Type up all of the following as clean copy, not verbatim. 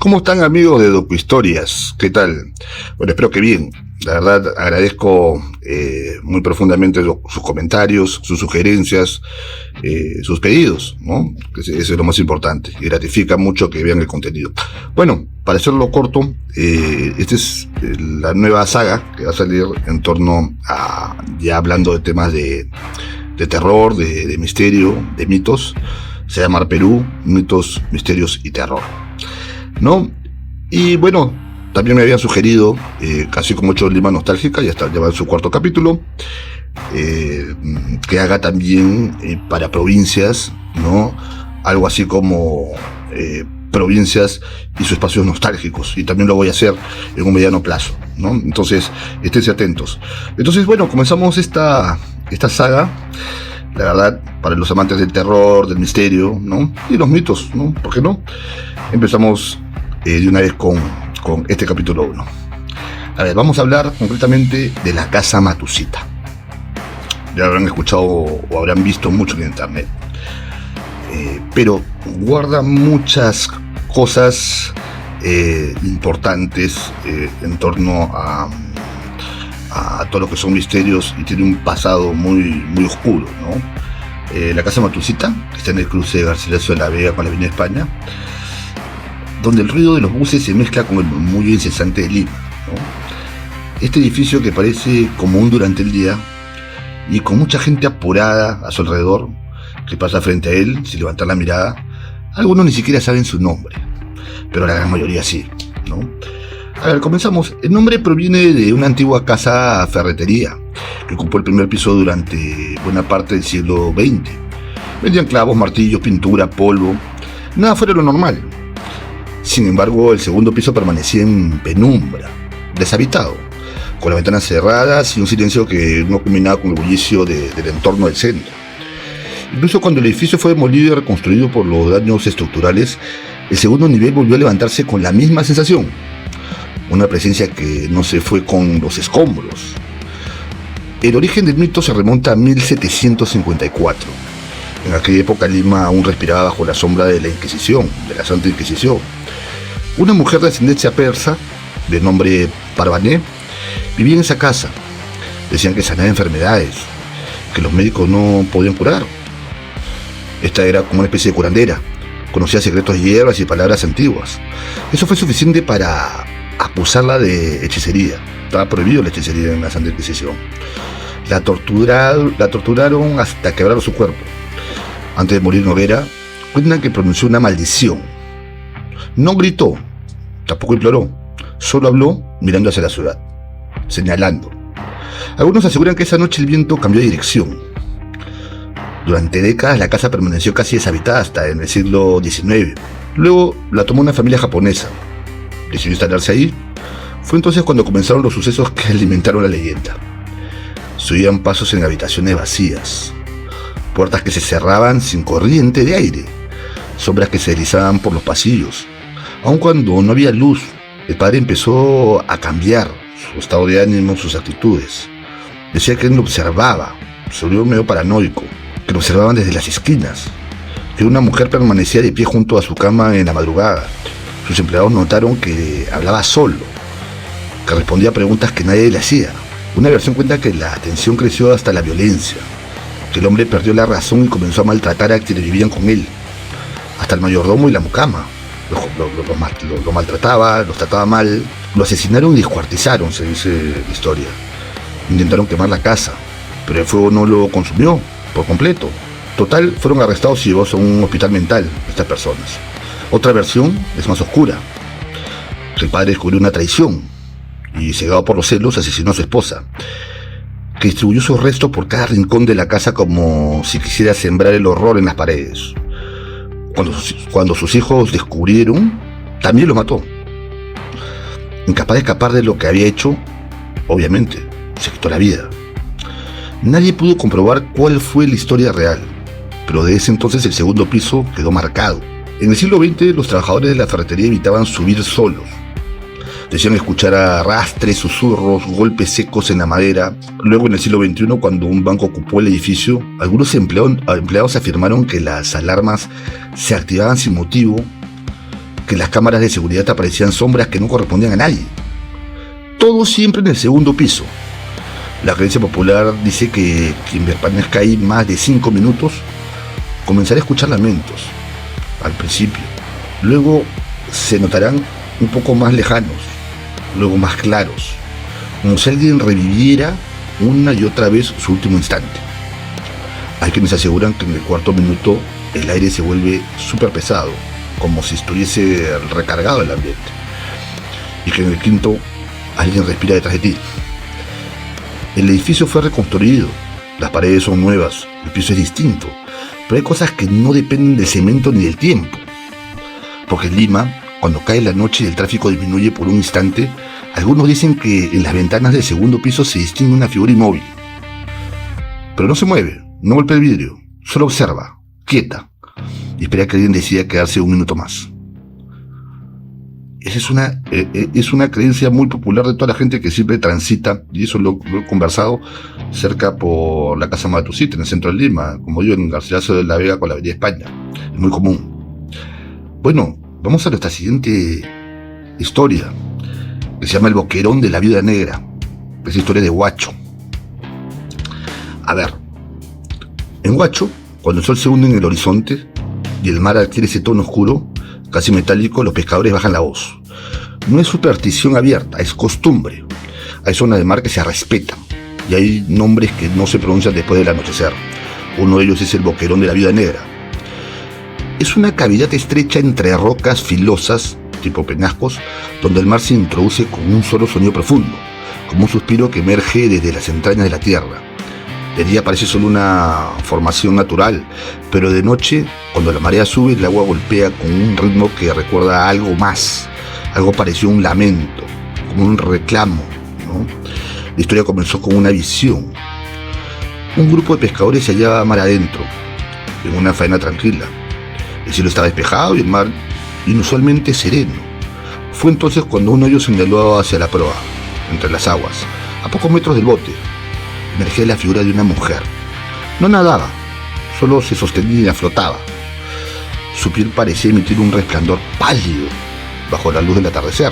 ¿Cómo están, amigos de DocuHistorias? ¿Qué tal? Bueno, espero que bien. La verdad, agradezco muy profundamente sus comentarios, sus sugerencias, sus pedidos, ¿no? Eso es lo más importante y gratifica mucho que vean el contenido. Bueno, para hacerlo corto, esta es la nueva saga que va a salir en torno a, ya hablando de temas de terror, de misterio, de mitos. Se llama Perú, mitos, misterios y terror, ¿no? Y bueno, también me habían sugerido, casi como 8 Lima Nostálgica, ya va en su cuarto capítulo, que haga también para provincias, ¿no? Algo así como provincias y sus espacios nostálgicos, y también lo voy a hacer en un mediano plazo, ¿no? Entonces, esténse atentos. Entonces, bueno, comenzamos esta saga. La verdad, para los amantes del terror, del misterio, ¿no? Y los mitos, ¿no? ¿Por qué no? Empezamos de una vez con este capítulo 1. A ver, vamos a hablar concretamente de la casa Matusita. Ya habrán escuchado o habrán visto mucho en internet. Pero guarda muchas cosas importantes en torno a todo lo que son misterios, y tiene un pasado muy oscuro, ¿no? La casa Matusita, que está en el cruce de Garcilaso de la Vega con la Avenida España, donde el ruido de los buses se mezcla con el murmullo incesante de Lima, ¿no? Este edificio, que parece común durante el día y con mucha gente apurada a su alrededor, que pasa frente a él sin levantar la mirada. Algunos ni siquiera saben su nombre, pero la gran mayoría sí, ¿no? A ver, comenzamos. El nombre proviene de una antigua casa ferretería que ocupó el primer piso durante buena parte del siglo XX. Vendían clavos, martillos, pintura, polvo, nada fuera de lo normal. Sin embargo, el segundo piso permanecía en penumbra, deshabitado, con las ventanas cerradas y un silencio que no combinaba con el bullicio del entorno del centro. Incluso cuando el edificio fue demolido y reconstruido por los daños estructurales, el segundo nivel volvió a levantarse con la misma sensación. Una presencia que no se fue con los escombros. El origen del mito se remonta a 1754. En aquella época Lima aún respiraba bajo la sombra de la Inquisición, de la Santa Inquisición. Una mujer de ascendencia persa, de nombre Parvané, vivía en esa casa. Decían que sanaba enfermedades, que los médicos no podían curar. Esta era como una especie de curandera. Conocía secretos de hierbas y palabras antiguas. Eso fue suficiente para acusarla de hechicería. Estaba prohibido la hechicería en la Santa Inquisición. La torturaron hasta quebrar su cuerpo. Antes de morir en hoguera, cuentan que pronunció una maldición. No gritó, tampoco imploró, solo habló mirando hacia la ciudad, señalando. Algunos aseguran que esa noche el viento cambió de dirección. Durante décadas la casa permaneció casi deshabitada hasta en el siglo XIX. Luego la tomó una familia japonesa. Decidió instalarse ahí. Fue entonces cuando comenzaron los sucesos que alimentaron la leyenda. Se oían pasos en habitaciones vacías, puertas que se cerraban sin corriente de aire, sombras que se deslizaban por los pasillos. Aun cuando no había luz, el padre empezó a cambiar su estado de ánimo, sus actitudes. Decía que él lo observaba, se volvió medio paranoico, que lo observaban desde las esquinas, que una mujer permanecía de pie junto a su cama en la madrugada. Sus empleados notaron que hablaba solo, que respondía a preguntas que nadie le hacía. Una versión cuenta que la tensión creció hasta la violencia, que el hombre perdió la razón y comenzó a maltratar a quienes vivían con él. Hasta el mayordomo y la mucama lo maltrataba, los trataba mal. Lo asesinaron y descuartizaron, se dice la historia. Intentaron quemar la casa, pero el fuego no lo consumió por completo. Total, fueron arrestados y llevados a un hospital mental estas personas. Otra versión es más oscura, que el padre descubrió una traición y, cegado por los celos, asesinó a su esposa, que distribuyó sus restos por cada rincón de la casa como si quisiera sembrar el horror en las paredes. Cuando sus hijos descubrieron, también lo mató. Incapaz de escapar de lo que había hecho, obviamente, se quitó la vida. Nadie pudo comprobar cuál fue la historia real, pero desde ese entonces el segundo piso quedó marcado. En el siglo XX los trabajadores de la ferretería evitaban subir solos. Decían escuchar arrastres, susurros, golpes secos en la madera. Luego, en el siglo XXI, cuando un banco ocupó el edificio, algunos empleados afirmaron que las alarmas se activaban sin motivo que en las cámaras de seguridad aparecían sombras que no correspondían a nadie. Todo siempre en el segundo piso. La creencia popular dice que quien permanezca ahí más de 5 minutos comenzará a escuchar lamentos, al principio. Luego se notarán un poco más lejanos, luego más claros, como si alguien reviviera una y otra vez su último instante. Hay quienes aseguran que en el cuarto minuto el aire se vuelve súper pesado, como si estuviese recargado el ambiente, y que en el quinto alguien respira detrás de ti. El edificio fue reconstruido, las paredes son nuevas, el piso es distinto, pero hay cosas que no dependen del cemento ni del tiempo. Porque en Lima, cuando cae la noche y el tráfico disminuye por un instante, algunos dicen que en las ventanas del segundo piso se distingue una figura inmóvil. Pero no se mueve, no golpea el vidrio, solo observa, quieta, y espera que alguien decida quedarse un minuto más. Esa es una creencia muy popular de toda la gente que siempre transita, y eso lo he conversado cerca por la Casa Matucita, en el centro de Lima, como yo en Garcilaso de la Vega con la Avenida España. Es muy común. Bueno, vamos a nuestra siguiente historia, que se llama El Boquerón de la Viuda Negra. Es historia de Huacho. A ver, en Huacho, cuando el sol se hunde en el horizonte y el mar adquiere ese tono oscuro, casi metálico, los pescadores bajan la voz. No es superstición abierta, es costumbre. Hay zonas de mar que se respetan y hay nombres que no se pronuncian después del anochecer. Uno de ellos es el Boquerón de la Viuda Negra. Es una cavidad estrecha entre rocas filosas, tipo peñascos, donde el mar se introduce con un solo sonido profundo, como un suspiro que emerge desde las entrañas de la tierra. De día parece solo una formación natural, pero de noche, cuando la marea sube, el agua golpea con un ritmo que recuerda a algo más, algo parecido a un lamento, como un reclamo, ¿no? La historia comenzó con una visión. Un grupo de pescadores se hallaba mar adentro, en una faena tranquila. El cielo estaba despejado y el mar inusualmente sereno. Fue entonces cuando uno de ellos señaló hacia la proa, entre las aguas, a pocos metros del bote. Emergía la figura de una mujer. No nadaba, solo se sostenía y flotaba. Su piel parecía emitir un resplandor pálido bajo la luz del atardecer.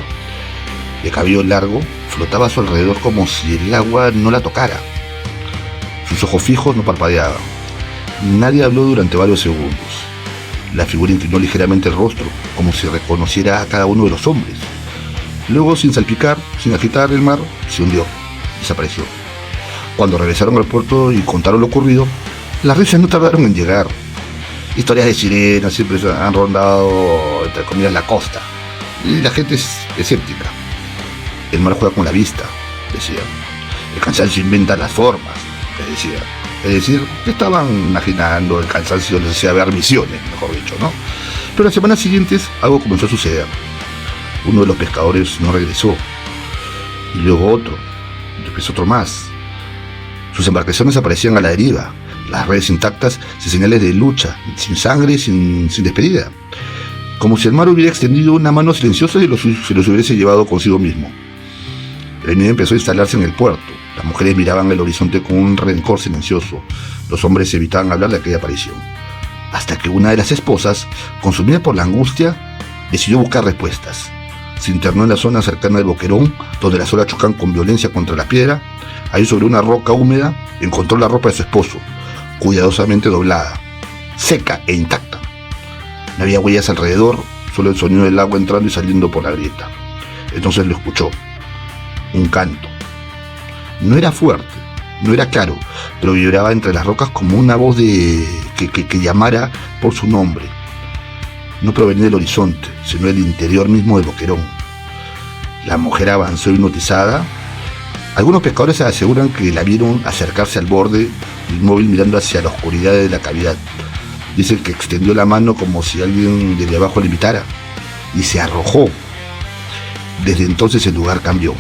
De cabello largo, flotaba a su alrededor como si el agua no la tocara. Sus ojos fijos no parpadeaban. Nadie habló durante varios segundos. La figura inclinó ligeramente el rostro, como si reconociera a cada uno de los hombres. Luego, sin salpicar, sin agitar el mar, se hundió, desapareció. Cuando regresaron al puerto y contaron lo ocurrido, las risas no tardaron en llegar. Historias de sirenas siempre han rondado, entre comillas, la costa. Y la gente es escéptica. El mar juega con la vista, decían. El cansancio inventa las formas, les decían. Es decir, estaban imaginando el cansancio les hacía ver visiones, mejor dicho, ¿no? Pero las semanas siguientes algo comenzó a suceder. Uno de los pescadores no regresó. Y luego otro. Y después otro más. Sus embarcaciones aparecían a la deriva, las redes intactas, sin señales de lucha, sin sangre, sin despedida. Como si el mar hubiera extendido una mano silenciosa y se los hubiese llevado consigo mismo. El miedo empezó a instalarse en el puerto. Las mujeres miraban el horizonte con un rencor silencioso. Los hombres evitaban hablar de aquella aparición. Hasta que una de las esposas, consumida por la angustia, decidió buscar respuestas. Se internó en la zona cercana del Boquerón, donde las olas chocan con violencia contra la piedra. Ahí, sobre una roca húmeda, encontró la ropa de su esposo, cuidadosamente doblada, seca e intacta. No había huellas alrededor, solo el sonido del agua entrando y saliendo por la grieta. Entonces lo escuchó. Un canto. No era fuerte, no era claro, pero vibraba entre las rocas como una voz que llamara por su nombre. No provenía del horizonte, sino del interior mismo del Boquerón. La mujer avanzó hipnotizada. Algunos pescadores aseguran que la vieron acercarse al borde, inmóvil mirando hacia la oscuridad de la cavidad. Dicen que extendió la mano como si alguien desde abajo le invitara y se arrojó. Desde entonces el lugar cambió.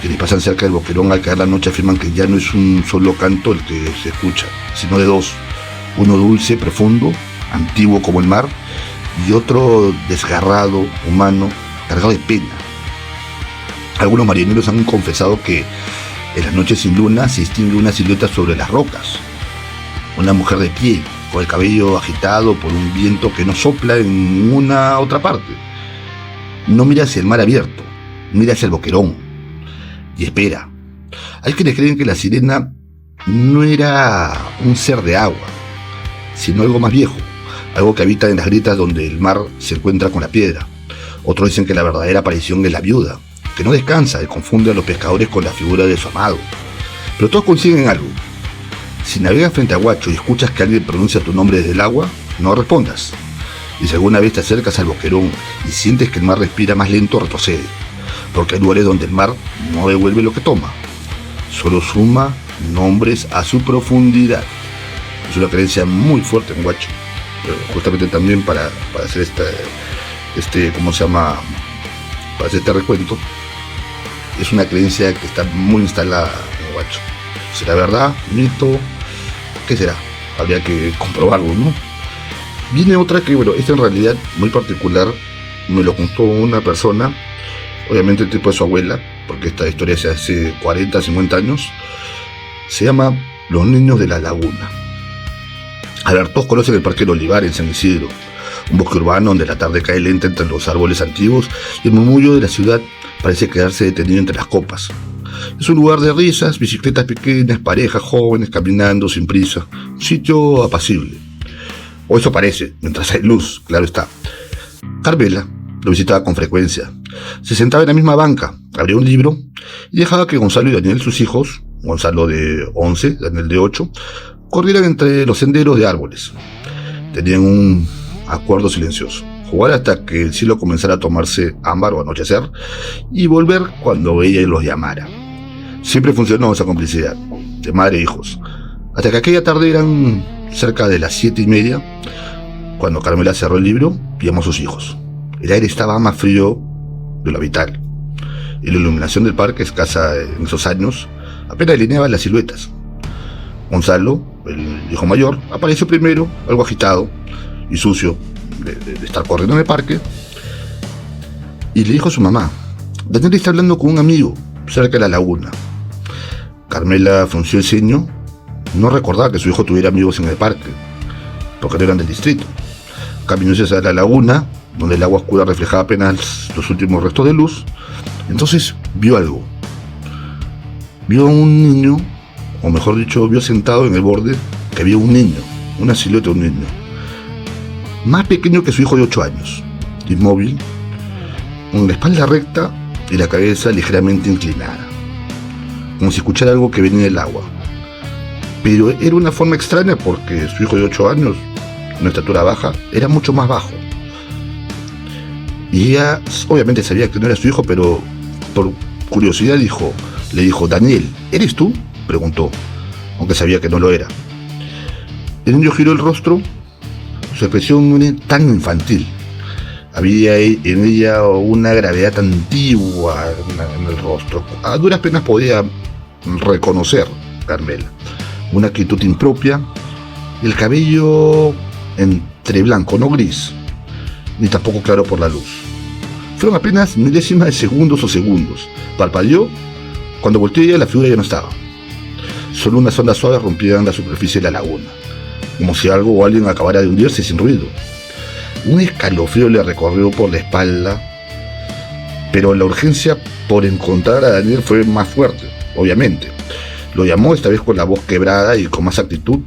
Quienes pasan cerca del Boquerón al caer la noche afirman que ya no es un solo canto el que se escucha, sino de dos. Uno dulce, profundo, antiguo como el mar, y otro desgarrado, humano, cargado de pena. Algunos marineros han confesado que en las noches sin luna se distingue una silueta sobre las rocas. Una mujer de pie, con el cabello agitado por un viento que no sopla en ninguna otra parte. No mira hacia el mar abierto, mira hacia el boquerón y espera. Hay quienes creen que la sirena no era un ser de agua, sino algo más viejo, algo que habita en las grietas donde el mar se encuentra con la piedra. Otros dicen que la verdadera aparición es la viuda, que no descansa y confunde a los pescadores con la figura de su amado. Pero todos coinciden en algo. Si navegas frente a Huacho y escuchas que alguien pronuncia tu nombre desde el agua, no respondas. Y si alguna vez te acercas al boquerón y sientes que el mar respira más lento, retrocede, porque hay lugares donde el mar no devuelve lo que toma, solo suma nombres a su profundidad. Es una creencia muy fuerte en Huacho, justamente también para hacer ¿cómo se llama? Para hacer este recuento. Es una creencia que está muy instalada en Huacho. ¿Será verdad? ¿Mito? ¿Qué será? Habría que comprobarlo, ¿no? Viene otra que, bueno, esta en realidad muy particular, me lo contó una persona, obviamente el tipo de su abuela, porque esta historia se hace 40, 50 años. Se llama Los Niños de la Laguna. A ver, todos conocen el Parque del Olivar en San Isidro, un bosque urbano donde la tarde cae lenta entre los árboles antiguos y el murmullo de la ciudad parece quedarse detenido entre las copas. Es un lugar de risas, bicicletas pequeñas, parejas jóvenes caminando sin prisa, un sitio apacible. O eso parece, mientras hay luz, claro está. Carmela lo visitaba con frecuencia. Se sentaba en la misma banca, abría un libro y dejaba que Gonzalo y Daniel, sus hijos, Gonzalo de 11, Daniel de 8, corrieran entre los senderos de árboles. Tenían un acuerdo silencioso: jugar hasta que el cielo comenzara a tomarse ámbar o anochecer y volver cuando ella los llamara. Siempre funcionó esa complicidad de madre e hijos, hasta que aquella tarde eran cerca de las 7:30 cuando Carmela cerró el libro y llamó a sus hijos. El aire estaba más frío de lo habitual y la iluminación del parque, escasa en esos años, apenas delineaba las siluetas. Gonzalo, el hijo mayor, apareció primero, algo agitado y sucio de estar corriendo en el parque, y le dijo a su mamá: Daniel está hablando con un amigo cerca de la laguna. Carmela frunció el ceño. No recordaba que su hijo tuviera amigos en el parque, porque no eran del distrito. Caminó hacia la laguna, donde el agua oscura reflejaba apenas los últimos restos de luz. Entonces vio algo. Vio a un niño, o mejor dicho, vio sentado en el borde que había un niño, una silueta de un niño, más pequeño que su hijo de 8 años, inmóvil, con la espalda recta y la cabeza ligeramente inclinada, como si escuchara algo que venía del agua. Pero era una forma extraña porque su hijo de 8 años, una estatura baja, era mucho más bajo. Y ella obviamente sabía que no era su hijo, pero por curiosidad le dijo: Daniel, ¿eres tú?, preguntó, aunque sabía que no lo era. El niño giró el rostro. Su expresión no era tan infantil. Había en ella una gravedad antigua en el rostro. A duras penas podía reconocer Carmela una actitud impropia, el cabello entre blanco, no gris, ni tampoco claro por la luz. Fueron apenas milésimas de segundos o segundos. Parpadeó. Cuando volteó ella, la figura ya no estaba. Solo unas ondas suaves rompían la superficie de la laguna, como si algo o alguien acabara de hundirse sin ruido. Un escalofrío le recorrió por la espalda, pero la urgencia por encontrar a Daniel fue más fuerte, obviamente. Lo llamó, esta vez con la voz quebrada y con más actitud,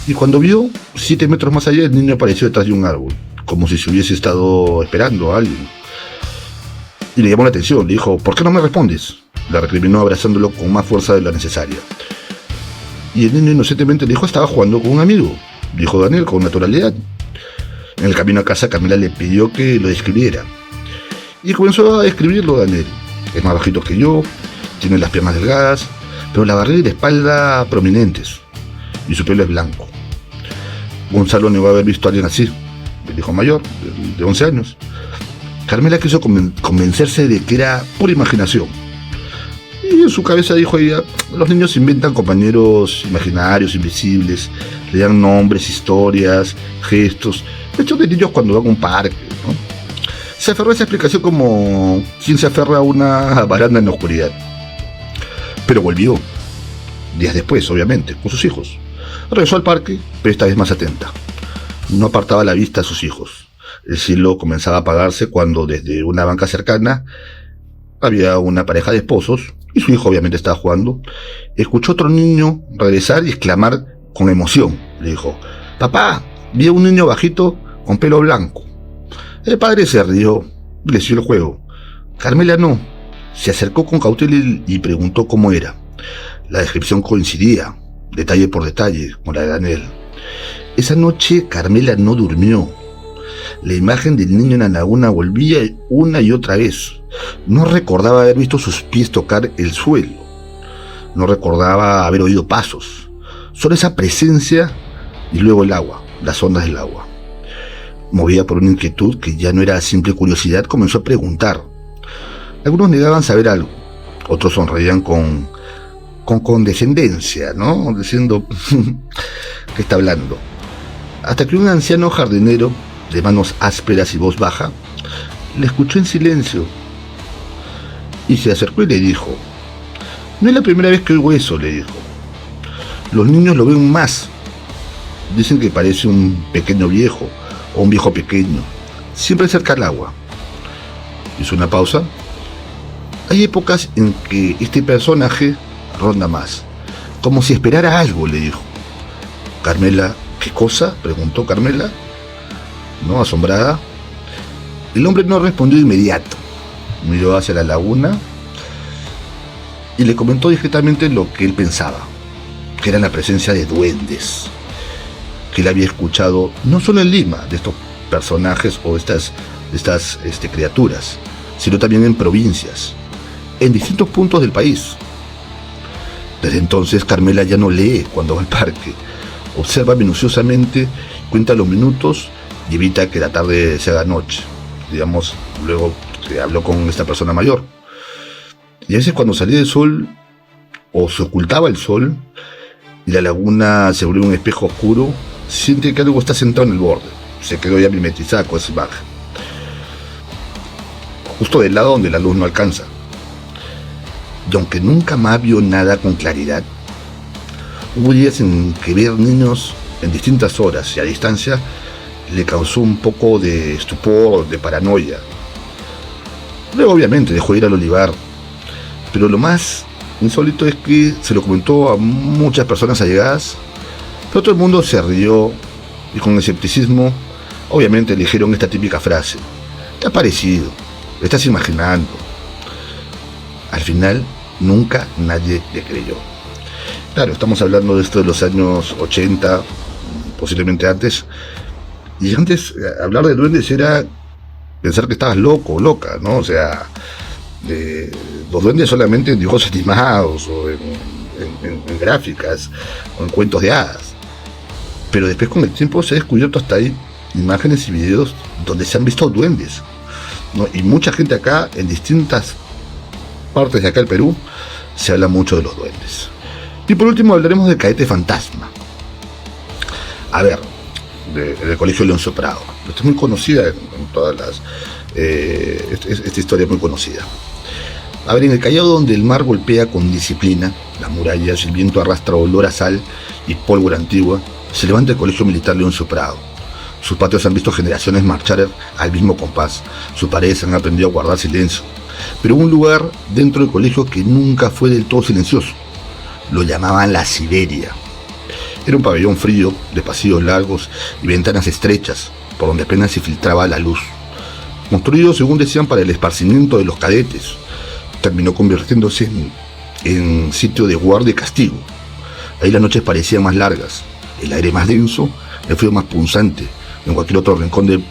y cuando vio, 7 metros más allá, el niño apareció detrás de un árbol, como si se hubiese estado esperando a alguien. Y le llamó la atención, le dijo: ¿por qué no me respondes?, la recriminó abrazándolo con más fuerza de la necesaria. Y el niño inocentemente le dijo: estaba jugando con un amigo, dijo Daniel con naturalidad. En el camino a casa, Camila le pidió que lo describiera, y comenzó a describirlo. Daniel es más bajito que yo, tiene las piernas delgadas, pero la barriga y la espalda prominentes, y su pelo es blanco. Gonzalo negó haber visto a alguien así, el hijo mayor, de 11 años. Carmela quiso convencerse de que era pura imaginación, y en su cabeza dijo ella: los niños inventan compañeros imaginarios, invisibles, le dan nombres, historias, gestos, hechos de niños cuando van a un parque, ¿no? Se aferró a esa explicación como quien se aferra a una baranda en la oscuridad. Pero volvió, días después, obviamente, con sus hijos. Regresó al parque, pero esta vez más atenta. No apartaba la vista a sus hijos. El cielo comenzaba a apagarse cuando desde una banca cercana había una pareja de esposos, y su hijo obviamente estaba jugando. Escuchó a otro niño regresar y exclamar con emoción. Le dijo: «Papá, vi a un niño bajito con pelo blanco». El padre se rió y le siguió el juego. Carmela no. Se acercó con cautela y preguntó cómo era. La descripción coincidía, detalle por detalle, con la de Daniel. Esa noche Carmela no durmió. La imagen del niño en la laguna volvía una y otra vez. No recordaba haber visto sus pies tocar el suelo. No recordaba haber oído pasos. Solo esa presencia y luego el agua, las ondas del agua. Movida por una inquietud que ya no era simple curiosidad, comenzó a preguntar. Algunos negaban saber algo, otros sonreían con condescendencia, ¿no? Diciendo ¿qué está hablando? Hasta que un anciano jardinero, de manos ásperas y voz baja, le escuchó en silencio y se acercó y le dijo: «No es la primera vez que oigo eso», le dijo. «Los niños lo ven más. Dicen que parece un pequeño viejo o un viejo pequeño, siempre cerca al agua». Hizo una pausa. «Hay épocas en que este personaje ronda más, como si esperara algo», le dijo. Carmela: «¿Qué cosa?», preguntó Carmela, ¿no?, asombrada. El hombre no respondió de inmediato. Miró hacia la laguna y le comentó discretamente lo que él pensaba, que era la presencia de duendes, que él había escuchado no solo en Lima de estos personajes o estas criaturas, sino también en provincias, en distintos puntos del país. Desde entonces Carmela ya no lee cuando va al parque, observa minuciosamente, cuenta los minutos y evita que la tarde se haga noche. Digamos, luego que habló con esta persona mayor. Y a veces cuando salía el sol o se ocultaba el sol y la laguna se volvió un espejo oscuro, siente que algo está sentado en el borde. Se quedó ya mimetizada con esa imagen, justo del lado donde la luz no alcanza. Y aunque nunca más vio nada con claridad, hubo días en que ver niños en distintas horas y a distancia le causó un poco de estupor, de paranoia. Luego obviamente dejó de ir al olivar, pero lo más insólito es que se lo comentó a muchas personas allegadas, pero todo el mundo se rió y con escepticismo obviamente le dijeron esta típica frase: «¿Te ha parecido? ¿Lo estás imaginando?». Al final nunca nadie le creyó. Claro, estamos hablando de esto de los años 80, posiblemente antes, y antes hablar de duendes era pensar que estabas loco o loca, ¿no? O sea, los duendes solamente en dibujos animados o en gráficas o en cuentos de hadas. Pero después con el tiempo se ha descubierto hasta ahí imágenes y videos donde se han visto duendes, ¿no? Y mucha gente acá, en distintas partes de acá del Perú, se habla mucho de los duendes. Y por último hablaremos del cadete fantasma. A ver, del Colegio Leoncio Prado. Esto es muy conocida en todas las... esta historia es muy conocida. A ver, en el Callao, donde el mar golpea con disciplina las murallas, el viento arrastra olor a sal y pólvora antigua, se levanta el Colegio Militar Leoncio Prado. Sus patios han visto generaciones marchar al mismo compás. Sus paredes han aprendido a guardar silencio. Pero hubo un lugar dentro del colegio que nunca fue del todo silencioso. Lo llamaban la Siberia. Era un pabellón frío, de pasillos largos y ventanas estrechas, por donde apenas se filtraba la luz. Construido, según decían, para el esparcimiento de los cadetes, terminó convirtiéndose en sitio de guardia y castigo. Ahí las noches parecían más largas, el aire más denso, el frío más punzante. En cualquier otro rincón del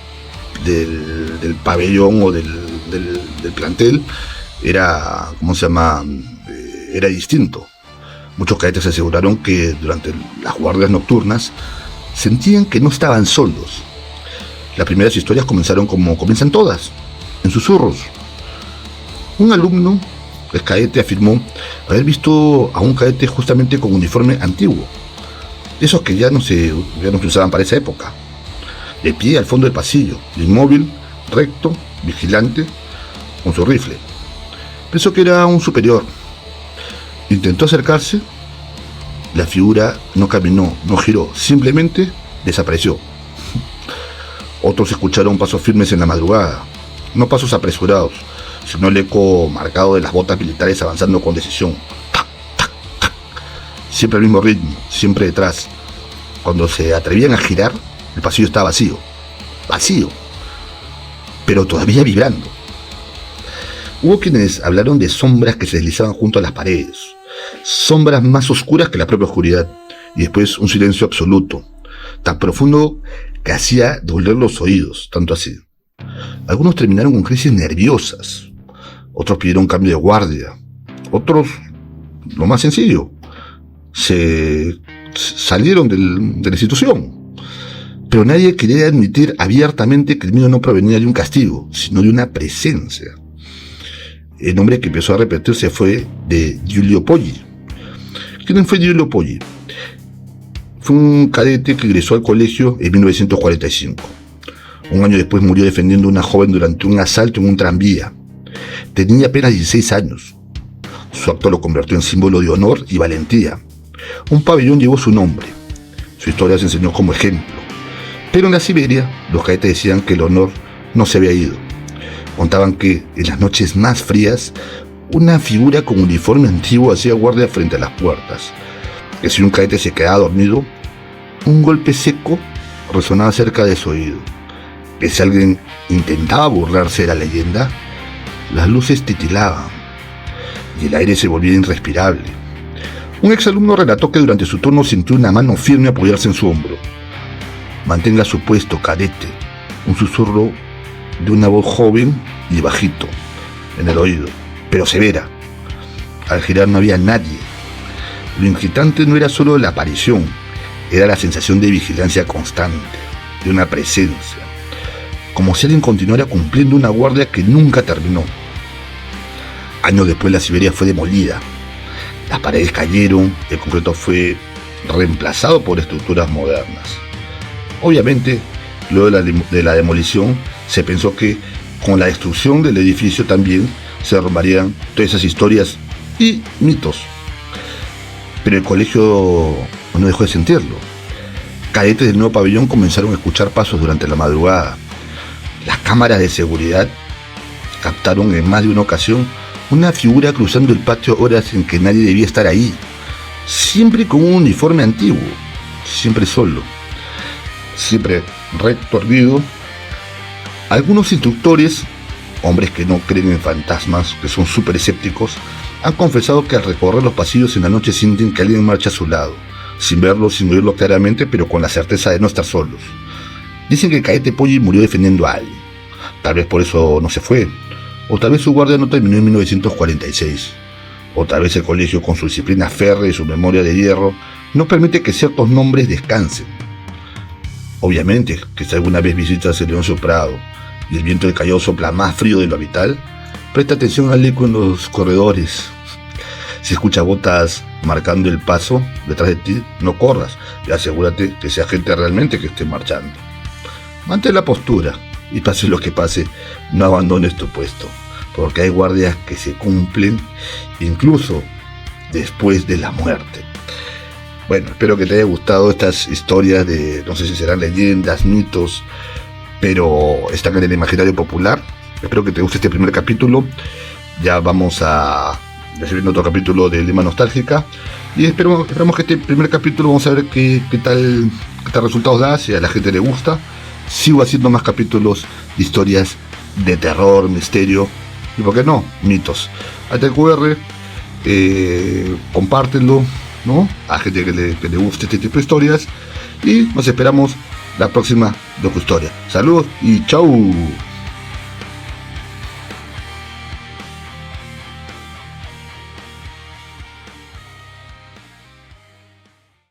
pabellón o del plantel era, era distinto. Muchos cadetes aseguraron que durante las guardias nocturnas sentían que no estaban solos. Las primeras historias comenzaron como comienzan todas, en susurros. Un alumno, el cadete, afirmó haber visto a un cadete justamente con uniforme antiguo, esos que ya no se usaban para esa época, de pie al fondo del pasillo, inmóvil, recto, vigilante, con su rifle. Pensó que era un superior. Intentó acercarse, La figura no caminó, no giró, simplemente desapareció. Otros escucharon pasos firmes en la madrugada, no pasos apresurados, sino el eco marcado de las botas militares avanzando con decisión. ¡Tac, tac, tac! Siempre al mismo ritmo, siempre detrás. Cuando se atrevían a girar, el pasillo estaba vacío, pero todavía vibrando. Hubo quienes hablaron de sombras que se deslizaban junto a las paredes, sombras más oscuras que la propia oscuridad, y después un silencio absoluto, tan profundo que hacía doler los oídos, tanto así. Algunos terminaron con crisis nerviosas, otros pidieron cambio de guardia, otros, lo más sencillo, se salieron de la institución. Pero nadie quería admitir abiertamente que el miedo no provenía de un castigo, sino de una presencia. El nombre que empezó a repetirse fue de Giulio Poggi. ¿Quién fue Giulio Poggi? Fue un cadete que ingresó al colegio en 1945. Un año después murió defendiendo a una joven durante un asalto en un tranvía. Tenía apenas 16 años. Su acto lo convirtió en símbolo de honor y valentía. Un pabellón llevó su nombre. Su historia se enseñó como ejemplo. Pero en la Siberia, los cadetes decían que el honor no se había ido. Contaban que, en las noches más frías, una figura con uniforme antiguo hacía guardia frente a las puertas. Que si un cadete se quedaba dormido, un golpe seco resonaba cerca de su oído. Que si alguien intentaba burlarse de la leyenda, las luces titilaban y el aire se volvía irrespirable. Un exalumno relató que durante su turno sintió una mano firme apoyarse en su hombro. «Mantenga su puesto, cadete», un susurro de una voz joven y bajito en el oído, pero severa. Al girar no había nadie. Lo inquietante no era solo la aparición, era la sensación de vigilancia constante, de una presencia, como si alguien continuara cumpliendo una guardia que nunca terminó. Años después la Siberia fue demolida, las paredes cayeron, el concreto fue reemplazado por estructuras modernas. Obviamente, luego de la demolición, se pensó que con la destrucción del edificio también se derrumbarían todas esas historias y mitos. Pero el colegio no dejó de sentirlo. Cadetes del nuevo pabellón comenzaron a escuchar pasos durante la madrugada. Las cámaras de seguridad captaron en más de una ocasión una figura cruzando el patio horas en que nadie debía estar ahí. Siempre con un uniforme antiguo, siempre solo, siempre recto, erguido. Algunos instructores, hombres que no creen en fantasmas, que son súper escépticos, han confesado que al recorrer los pasillos en la noche sienten que alguien marcha a su lado, sin verlo, sin oírlo claramente, pero con la certeza de no estar solos. Dicen que el cadete Poggi murió defendiendo a alguien. Tal vez por eso no se fue. O tal vez su guardia no terminó en 1946. O tal vez el colegio, con su disciplina férrea y su memoria de hierro, no permite que ciertos nombres descansen. Obviamente que si alguna vez visitas el Leoncio Prado y el viento del Callao sopla más frío de lo habitual, presta atención al eco en los corredores. Si escuchas botas marcando el paso detrás de ti, no corras y asegúrate que sea gente realmente que esté marchando. Mantén la postura y pase lo que pase, no abandones tu puesto, porque hay guardias que se cumplen incluso después de la muerte. Bueno, espero que te haya gustado estas historias de, no sé si serán leyendas, mitos, pero están en el imaginario popular. Espero que te guste este primer capítulo. Ya vamos a recibir otro capítulo de Lima Nostálgica y esperamos que este primer capítulo vamos a ver qué tal resultados da, si a la gente le gusta. Sigo haciendo más capítulos de historias de terror, misterio y, ¿por qué no?, mitos. Hasta el QR, compártelo, ¿no?, a gente que le guste este tipo de historias, y nos esperamos la próxima docuhistoria. Saludos y chau.